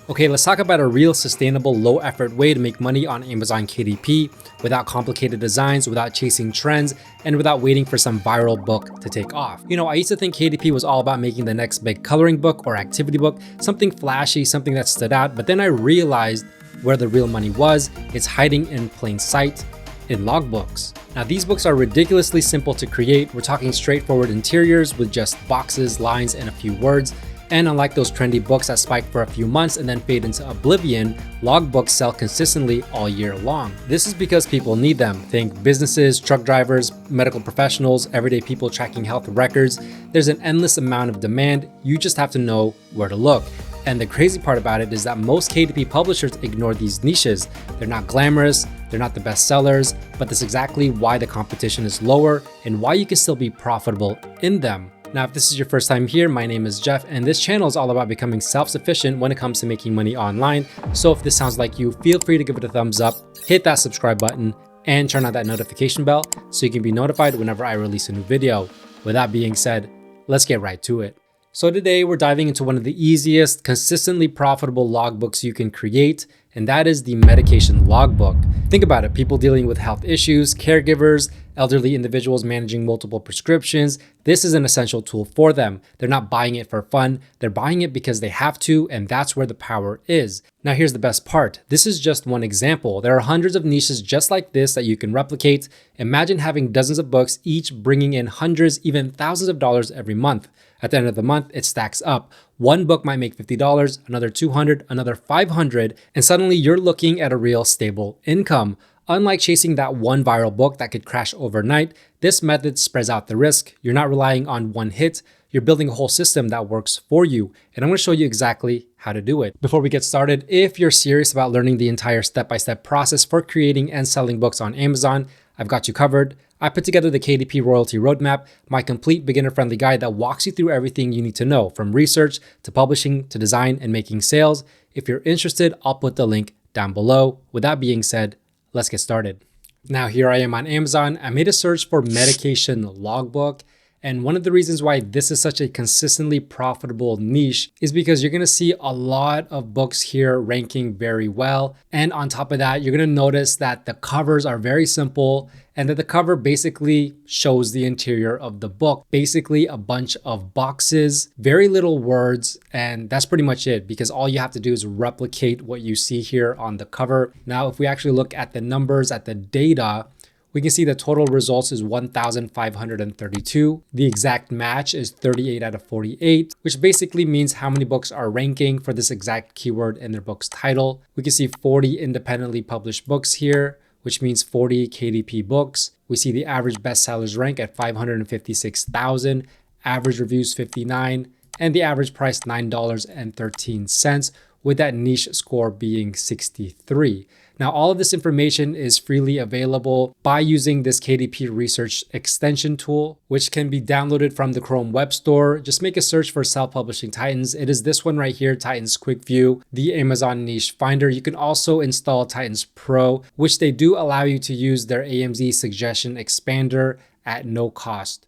Okay, let's talk about a real sustainable, low effort way to make money on Amazon KDP without complicated designs, without chasing trends, and without waiting for some viral book to take off. You know, I used to think KDP was all about making the next big coloring book or activity book, something flashy, something that stood out, but then I realized where the real money was. It's hiding in plain sight in logbooks. Now, these books are ridiculously simple to create. We're talking straightforward interiors with just boxes, lines, and a few words. And unlike those trendy books that spike for a few months and then fade into oblivion, logbooks sell consistently all year long. This is because people need them. Think businesses, truck drivers, medical professionals, everyday people tracking health records. There's an endless amount of demand. You just have to know where to look. And the crazy part about it is that most KDP publishers ignore these niches. They're not glamorous, they're not the best sellers, but that's exactly why the competition is lower and why you can still be profitable in them. Now, if this is your first time here, my name is Jeff, and this channel is all about becoming self-sufficient when it comes to making money online. So if this sounds like you, feel free to give it a thumbs up, hit that subscribe button, and turn on that notification bell so you can be notified whenever I release a new video. With that being said, let's get right to it. So today we're diving into one of the easiest, consistently profitable logbooks you can create, and that is the medication logbook. Think about it, people dealing with health issues, caregivers, elderly individuals managing multiple prescriptions. This is an essential tool for them. They're not buying it for fun, they're buying it because they have to, and that's where the power is. Now here's the best part. This is just one example. There are hundreds of niches just like this that you can replicate. Imagine having dozens of books, each bringing in hundreds, even thousands of dollars every month. At the end of the month, it stacks up. One book might make $50, another $200, another $500, and suddenly you're looking at a real stable income. Unlike chasing that one viral book that could crash overnight, this method spreads out the risk. You're not relying on one hit. You're building a whole system that works for you. And I'm going to show you exactly how to do it. Before we get started, if you're serious about learning the entire step-by-step process for creating and selling books on Amazon, I've got you covered. I put together the KDP Royalty Roadmap, my complete beginner-friendly guide that walks you through everything you need to know, from research to publishing to design and making sales. If you're interested, I'll put the link down below. With that being said, let's get started. Now here I am on Amazon. I made a search for medication logbook. And one of the reasons why this is such a consistently profitable niche is because you're going to see a lot of books here ranking very well. And on top of that, you're going to notice that the covers are very simple and that the cover basically shows the interior of the book. Basically a bunch of boxes, very little words, and that's pretty much it because all you have to do is replicate what you see here on the cover. Now, if we actually look at the numbers, at the data, we can see the total results is 1,532. The exact match is 38 out of 48, which basically means how many books are ranking for this exact keyword in their book's title. We can see 40 independently published books here, which means 40 KDP books. We see the average bestsellers rank at 556,000, average reviews 59, and the average price $9.13, with that niche score being 63. Now, all of this information is freely available by using this KDP Research extension tool, which can be downloaded from the Chrome Web Store. Just make a search for Self-Publishing Titans. It is this one right here, Titans Quick View, the Amazon Niche Finder. You can also install Titans Pro, which they do allow you to use their AMZ suggestion expander at no cost.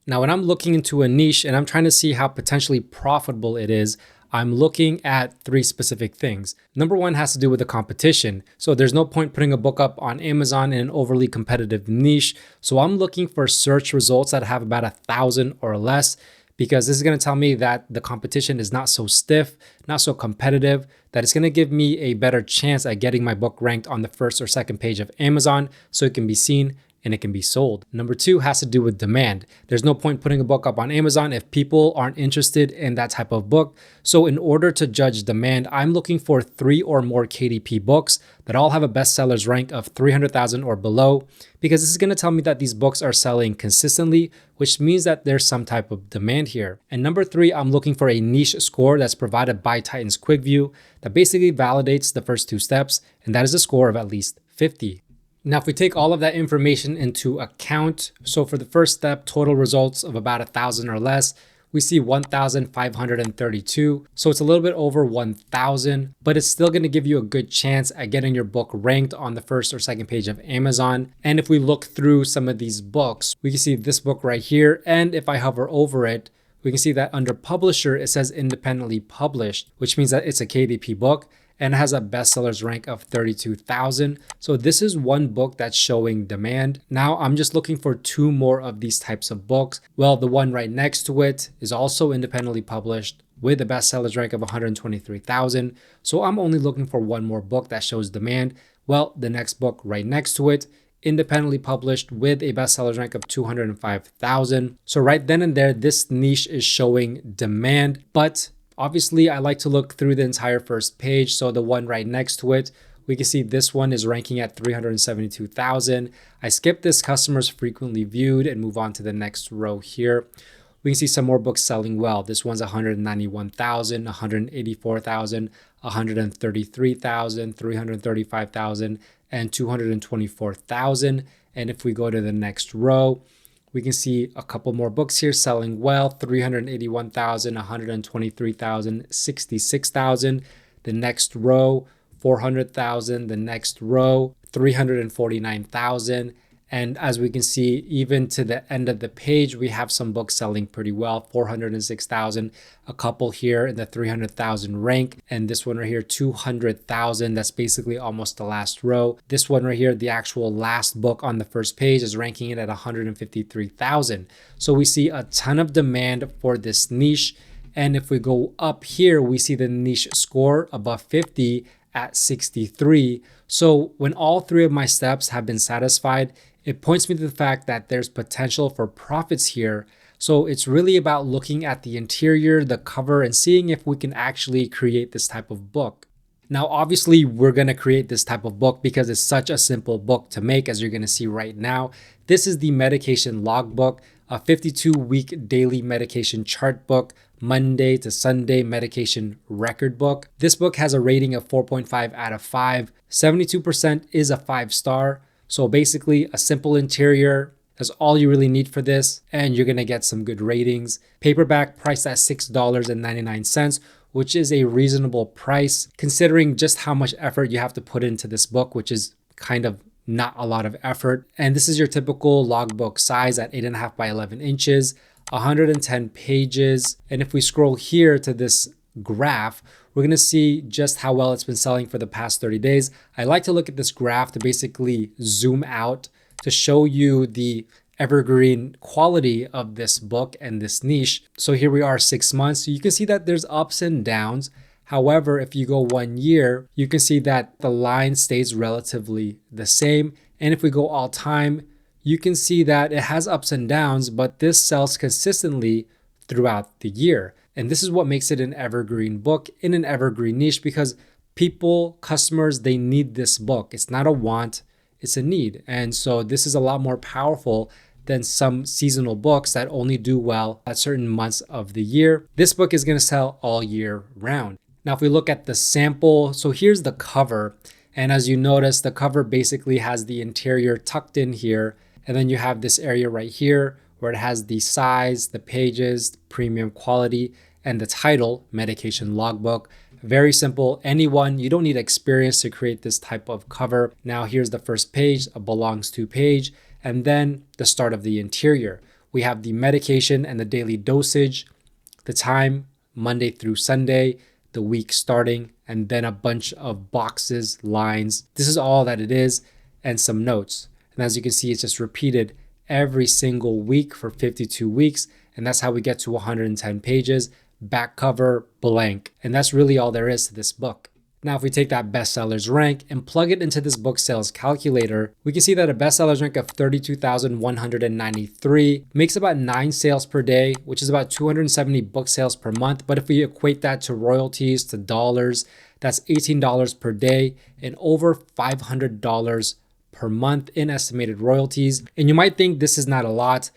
Now, when I'm looking into a niche and I'm trying to see how potentially profitable it is, I'm looking at three specific things. Number one has to do with the competition. So there's no point putting a book up on Amazon in an overly competitive niche. So I'm looking for search results that have about 1,000 or less, because this is going to tell me that the competition is not so stiff, not so competitive, that it's going to give me a better chance at getting my book ranked on the first or second page of Amazon so it can be seen and it can be sold. Number two has to do with demand. There's no point putting a book up on Amazon if people aren't interested in that type of book. So in order to judge demand, I'm looking for 3 or more KDP books that all have a bestsellers rank of 300,000 or below, because this is going to tell me that these books are selling consistently, which means that there's some type of demand here. And number three, I'm looking for a niche score that's provided by Titans Quick View that basically validates the first two steps, and that is a score of at least 50. Now, if we take all of that information into account, so for the first step, total results of about 1,000 or less, we see 1,532. So it's a little bit over 1,000, but it's still going to give you a good chance at getting your book ranked on the first or second page of Amazon. And if we look through some of these books, we can see this book right here. And if I hover over it, we can see that under publisher, it says independently published, which means that it's a KDP book and it has a bestsellers rank of 32,000. So this is one book that's showing demand. Now I'm just looking for 2 more of these types of books. Well, the one right next to it is also independently published with a bestsellers rank of 123,000. So I'm only looking for 1 more book that shows demand. Well, the next book right next to it, independently published with a bestsellers rank of 205,000. So right then and there, this niche is showing demand, but obviously I like to look through the entire first page. So the one right next to it, we can see this one is ranking at 372,000. I skip this customers frequently viewed and move on to the next row here. We can see some more books selling well. This one's 191,000, 184,000, 133,000, 335,000, and 224,000. And if we go to the next row, we can see a couple more books here selling well, 381,000, 123,000, 66,000. The next row, 400,000. The next row, 349,000. And as we can see, even to the end of the page, we have some books selling pretty well, 406,000, a couple here in the 300,000 rank. And this one right here, 200,000. That's basically almost the last row. This one right here, the actual last book on the first page is ranking it at 153,000. So we see a ton of demand for this niche. And if we go up here, we see the niche score above 50 at 63. So when all 3 of my steps have been satisfied, it points me to the fact that there's potential for profits here. So it's really about looking at the interior, the cover, and seeing if we can actually create this type of book. Now, obviously, we're going to create this type of book because it's such a simple book to make, as you're going to see right now. This is the medication logbook, a 52-week daily medication chart book, Monday to Sunday medication record book. This book has a rating of 4.5 out of 5. 72% is a 5-star. So basically a simple interior, that's all you really need for this, and you're gonna get some good ratings. Paperback priced at $6.99, which is a reasonable price considering just how much effort you have to put into this book, which is kind of not a lot of effort. And this is your typical logbook size at 8.5 by 11 inches, 110 pages. And if we scroll here to this graph, we're going to see just how well it's been selling for the past 30 days. I like to look at this graph to basically zoom out to show you the evergreen quality of this book and this niche. So here we are 6 months. So you can see that there's ups and downs. However, if you go 1 year, you can see that the line stays relatively the same. And if we go all time, you can see that it has ups and downs, but this sells consistently throughout the year. And this is what makes it an evergreen book in an evergreen niche, because people, customers, they need this book. It's not a want, it's a need. And so this is a lot more powerful than some seasonal books that only do well at certain months of the year. This book is going to sell all year round. Now, if we look at the sample, so here's the cover. And as you notice, the cover basically has the interior tucked in here. And then you have this area right here where it has the size, the pages, premium quality, and the title, Medication Logbook. Very simple. Anyone, you don't need experience to create this type of cover. Now here's the first page, a belongs to page, and then the start of the interior. We have the medication and the daily dosage, the time, Monday through Sunday, the week starting, and then a bunch of boxes, lines. This is all that it is, and some notes. And as you can see, it's just repeated every single week for 52 weeks. And that's how we get to 110 pages, back cover blank. And that's really all there is to this book. Now, if we take that bestsellers rank and plug it into this book sales calculator, we can see that a bestsellers rank of 32,193 makes about 9 sales per day, which is about 270 book sales per month. But if we equate that to royalties, to dollars, that's $18 per day and over $500 per month in estimated royalties. And you might think this is not a lot,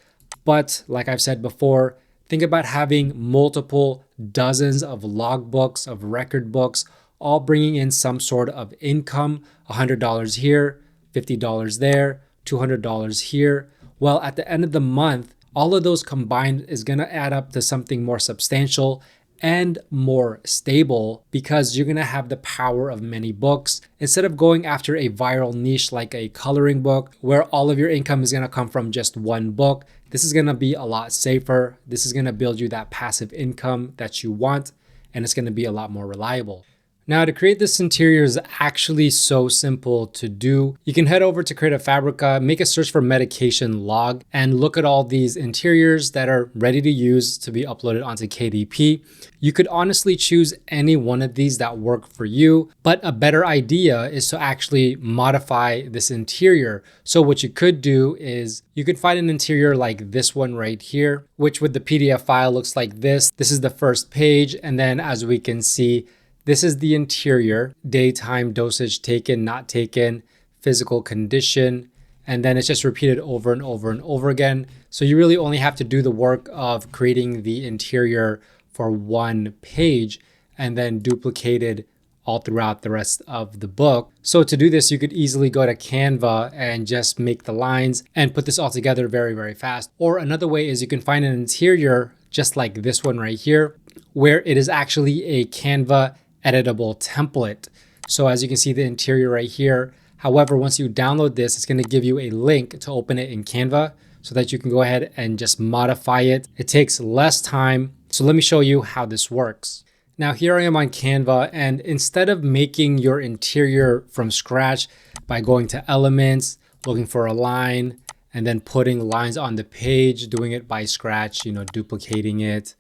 but like I've said before, think about having multiple dozens of logbooks, of record books, all bringing in some sort of income, $100 here, $50 there, $200 here. Well, at the end of the month, all of those combined is going to add up to something more substantial and more stable, because you're going to have the power of many books. Instead of going after a viral niche like a coloring book where all of your income is going to come from just one book, this is going to be a lot safer. This is going to build you that passive income that you want, and it's going to be a lot more reliable. Now, to create this interior is actually so simple to do. You can head over to Creative Fabrica, make a search for medication log, and look at all these interiors that are ready to use to be uploaded onto KDP. You could honestly choose any one of these that work for you, but a better idea is to actually modify this interior. So what you could do is you could find an interior like this one right here, which with the PDF file looks like this. This is the first page, and then as we can see, this is the interior, daytime, dosage taken, not taken, physical condition, and then it's just repeated over and over and over again. So you really only have to do the work of creating the interior for one page and then duplicated all throughout the rest of the book. So to do this, you could easily go to Canva and just make the lines and put this all together very, very fast. Or another way is you can find an interior just like this one right here, where it is actually a Canva editable template. So as you can see the interior right here. However, once you download this, it's going to give you a link to open it in Canva so that you can go ahead and just modify it. It takes less time. So let me show you how this works. Now here I am on Canva, and instead of making your interior from scratch by going to elements, looking for a line, and then putting lines on the page, doing it by scratch, duplicating it,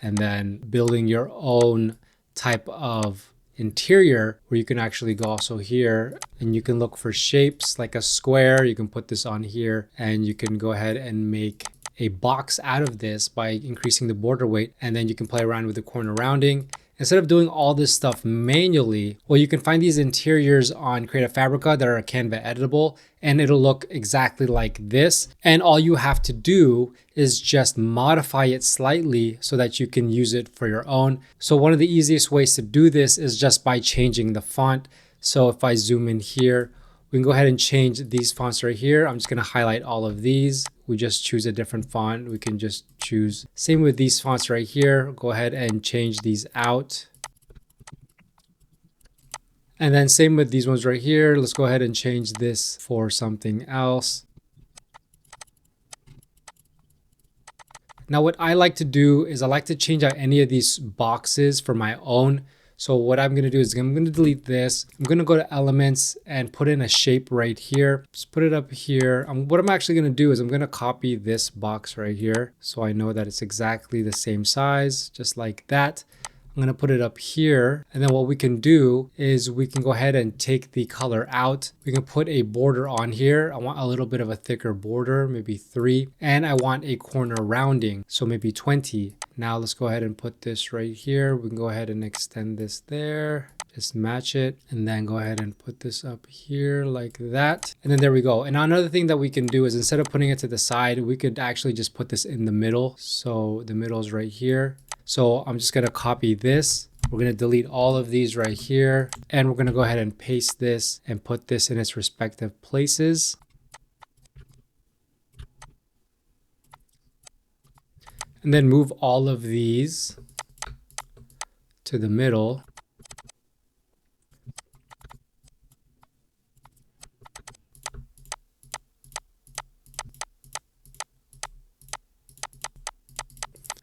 and then building your own type of interior where you can actually go also here and you can look for shapes like a square. You can put this on here and you can go ahead and make a box out of this by increasing the border weight, and then you can play around with the corner rounding. Instead of doing all this stuff manually, well, you can find these interiors on Creative Fabrica that are Canva editable, and it'll look exactly like this. And all you have to do is just modify it slightly so that you can use it for your own. So one of the easiest ways to do this is just by changing the font. So if I zoom in here, we can go ahead and change these fonts right here. I'm just going to highlight all of these. We just choose a different font. We can just choose, same with these fonts right here. Go ahead and change these out. And then same with these ones right here. Let's go ahead and change this for something else. Now what I like to do is I like to change out any of these boxes for my own. So what I'm going to do is I'm going to delete this. I'm going to go to elements and put in a shape right here. Just put it up here. What I'm actually going to do is I'm going to copy this box right here, so I know that it's exactly the same size, just like that. I'm going to put it up here. And then what we can do is we can go ahead and take the color out. We can put a border on here. I want a little bit of a thicker border, maybe 3. And I want a corner rounding, so maybe 20. Now let's go ahead and put this right here. We can go ahead and extend this there. Just match it and then go ahead and put this up here like that. And then there we go. And another thing that we can do is instead of putting it to the side, we could actually just put this in the middle. So the middle is right here. So I'm just going to copy this. We're going to delete all of these right here. And we're going to go ahead and paste this and put this in its respective places. And then move all of these to the middle.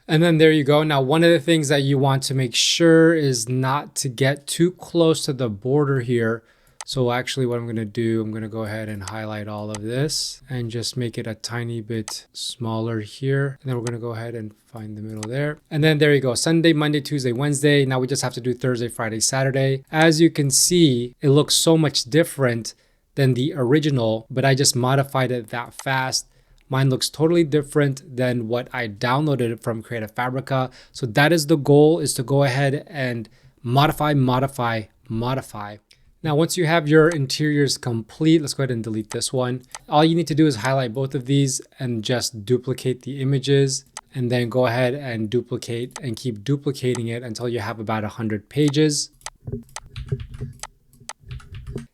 And then there you go. Now, one of the things that you want to make sure is not to get too close to the border here. So actually what I'm going to do, I'm going to go ahead and highlight all of this and just make it a tiny bit smaller here. And then we're going to go ahead and find the middle there. And then there you go. Sunday, Monday, Tuesday, Wednesday. Now we just have to do Thursday, Friday, Saturday. As you can see, it looks so much different than the original, but I just modified it that fast. Mine looks totally different than what I downloaded from Creative Fabrica. So that is the goal, is to go ahead and modify. Now, once you have your interiors complete, let's go ahead and delete this one. All you need to do is highlight both of these and just duplicate the images, and then go ahead and duplicate and keep duplicating it until you have about 100 pages.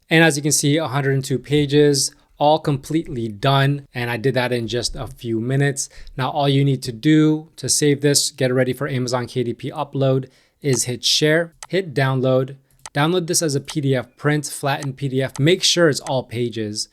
And as you can see, 102 pages, all completely done. And I did that in just a few minutes. Now, all you need to do to save this, get it ready for Amazon KDP upload, is hit share, hit download. Download this as a PDF print, flattened PDF. Make sure it's all pages.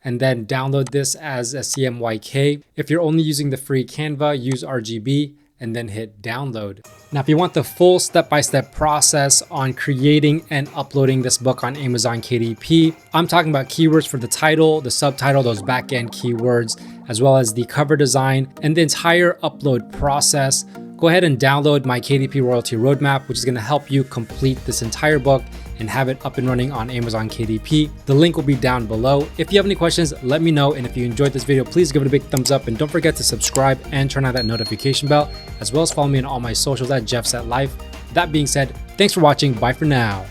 and then download this as a CMYK. If you're only using the free Canva, use RGB and then hit download. Now, if you want the full step-by-step process on creating and uploading this book on Amazon KDP, I'm talking about keywords for the title, the subtitle, those back-end keywords, as well as the cover design and the entire upload process. Go ahead and download my KDP Royalty Roadmap, which is gonna help you complete this entire book and have it up and running on Amazon KDP. The link will be down below. If you have any questions, let me know. And if you enjoyed this video, please give it a big thumbs up and don't forget to subscribe and turn on that notification bell, as well as follow me on all my socials at JeffSetLife. That being said, thanks for watching. Bye for now.